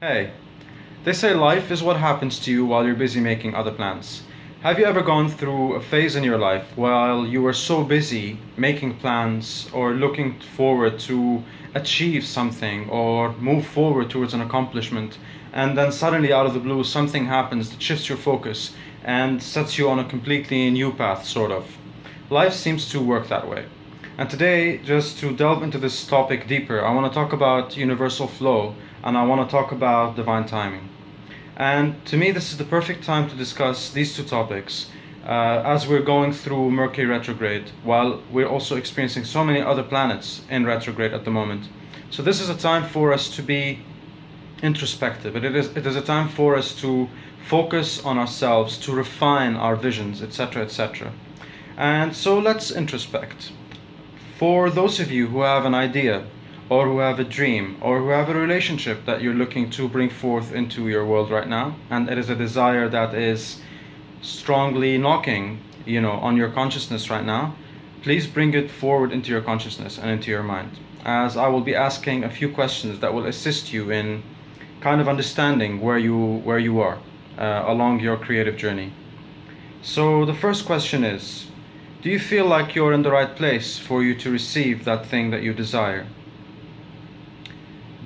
Hey, they say life is what happens to you while you're busy making other plans. Have you ever gone through a phase in your life while you were so busy making plans or looking forward to achieve something or move forward towards an accomplishment, and then suddenly out of the blue something happens that shifts your focus and sets you on a completely new path, sort of? Life seems to work that way. And today, just to delve into this topic deeper, I want to talk about universal flow and I want to talk about divine timing. And to me, this is the perfect time to discuss these two topics as we're going through Mercury retrograde, while we're also experiencing so many other planets in retrograde at the moment. So this is a time for us to be introspective. It is a time for us to focus on ourselves, to refine our visions, etc., etc. And so let's introspect. For those of you who have an idea, or who have a dream, or who have a relationship that you're looking to bring forth into your world right now, and it is a desire that is strongly knocking, on your consciousness right now, please bring it forward into your consciousness and into your mind, as I will be asking a few questions that will assist you in kind of understanding where you are along your creative journey. So the first question is, do you feel like you're in the right place for you to receive that thing that you desire?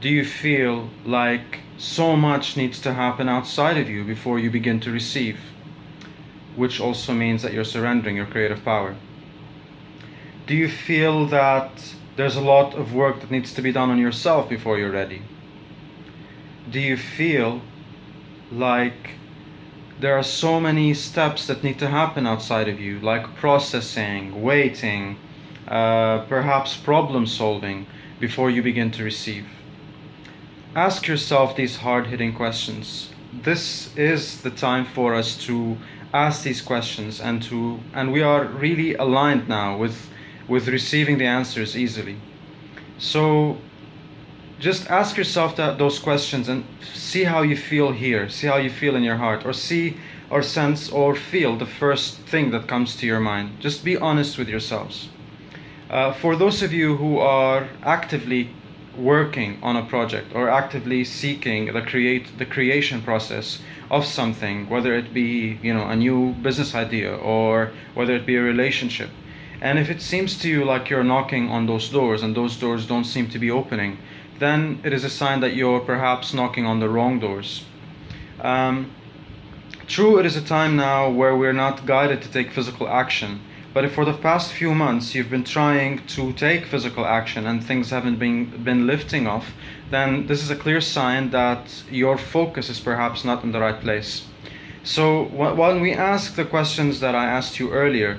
Do you feel like so much needs to happen outside of you before you begin to receive? Which also means that you're surrendering your creative power. Do you feel that there's a lot of work that needs to be done on yourself before you're ready? Do you feel like there are so many steps that need to happen outside of you, like processing, waiting, perhaps problem solving, before you begin to receive? Ask yourself these hard-hitting questions. This is the time for us to ask these questions, and we are really aligned now with receiving the answers easily. So just ask yourself those questions and see how you feel here, see how you feel in your heart, or see or sense or feel the first thing that comes to your mind. Just be honest with yourselves. For those of you who are actively working on a project or actively seeking the creation process of something, whether it be a new business idea or whether it be a relationship, and if it seems to you like you're knocking on those doors and those doors don't seem to be opening, then it is a sign that you're perhaps knocking on the wrong doors. True, it is a time now where we're not guided to take physical action, but if for the past few months you've been trying to take physical action and things haven't been lifting off, then this is a clear sign that your focus is perhaps not in the right place. So while we ask the questions that I asked you earlier,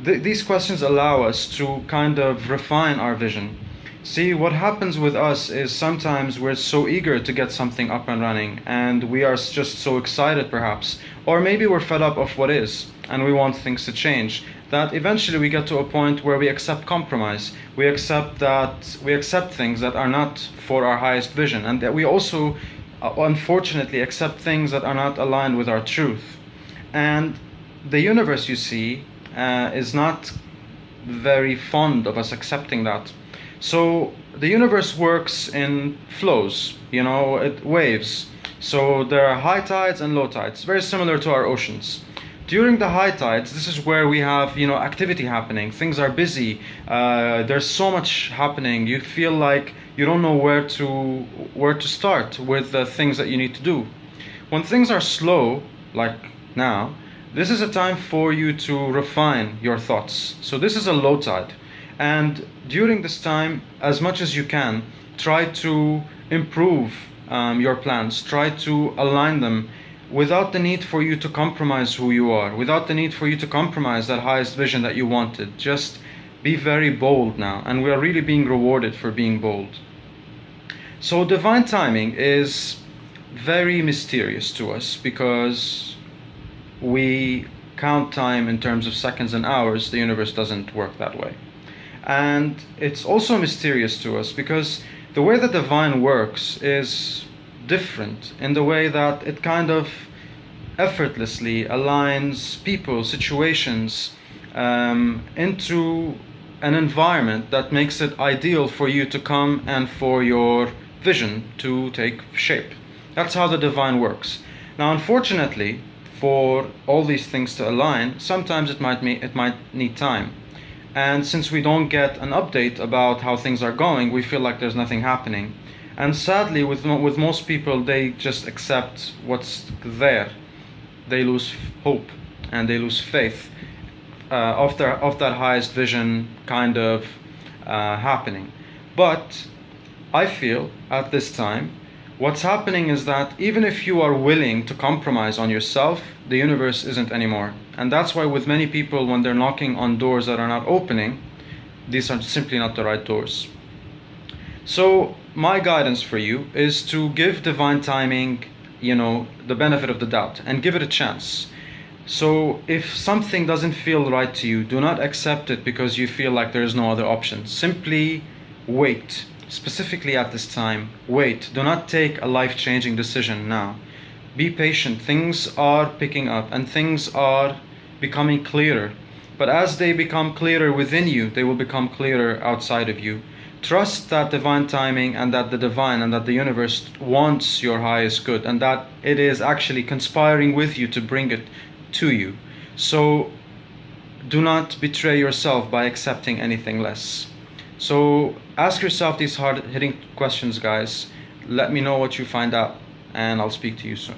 these questions allow us to kind of refine our vision. See, what happens with us is sometimes we're so eager to get something up and running, and we are just so excited perhaps, or maybe we're fed up of what is and we want things to change, that eventually we get to a point where we accept compromise. We accept things that are not for our highest vision, and that we also unfortunately accept things that are not aligned with our truth. And the universe, you see, is not very fond of us accepting that. So the universe works in flows, waves. So there are high tides and low tides, very similar to our oceans. During the high tides, this is where we have, activity happening. Things are busy. There's so much happening. You feel like you don't know where to start with the things that you need to do. When things are slow, like now, this is a time for you to refine your thoughts. So this is a low tide. And during this time, as much as you can, try to improve your plans, try to align them without the need for you to compromise who you are, without the need for you to compromise that highest vision that you wanted. Just be very bold now, and we are really being rewarded for being bold. So divine timing is very mysterious to us because we count time in terms of seconds and hours. The universe doesn't work that way. And it's also mysterious to us because the way that divine works is different in the way that it kind of effortlessly aligns people, situations into an environment that makes it ideal for you to come and for your vision to take shape. That's how the divine works. Now, unfortunately, for all these things to align, sometimes it might need time. And since we don't get an update about how things are going, we feel like there's nothing happening. And sadly, with most people, they just accept what's there. They lose hope and they lose faith of that highest vision kind of happening. But I feel at this time, what's happening is that even if you are willing to compromise on yourself, the universe isn't anymore. And that's why with many people, when they're knocking on doors that are not opening, these are simply not the right doors. So my guidance for you is to give divine timing, the benefit of the doubt and give it a chance. So if something doesn't feel right to you, do not accept it because you feel like there's no other option. Simply wait. Specifically at this time, wait. Do not take a life-changing decision now. Be patient. Things are picking up and things are becoming clearer. But as they become clearer within you, they will become clearer outside of you. Trust that divine timing and that the divine and that the universe wants your highest good and that it is actually conspiring with you to bring it to you. So do not betray yourself by accepting anything less. So ask yourself these hard-hitting questions, guys. Let me know what you find out, and I'll speak to you soon.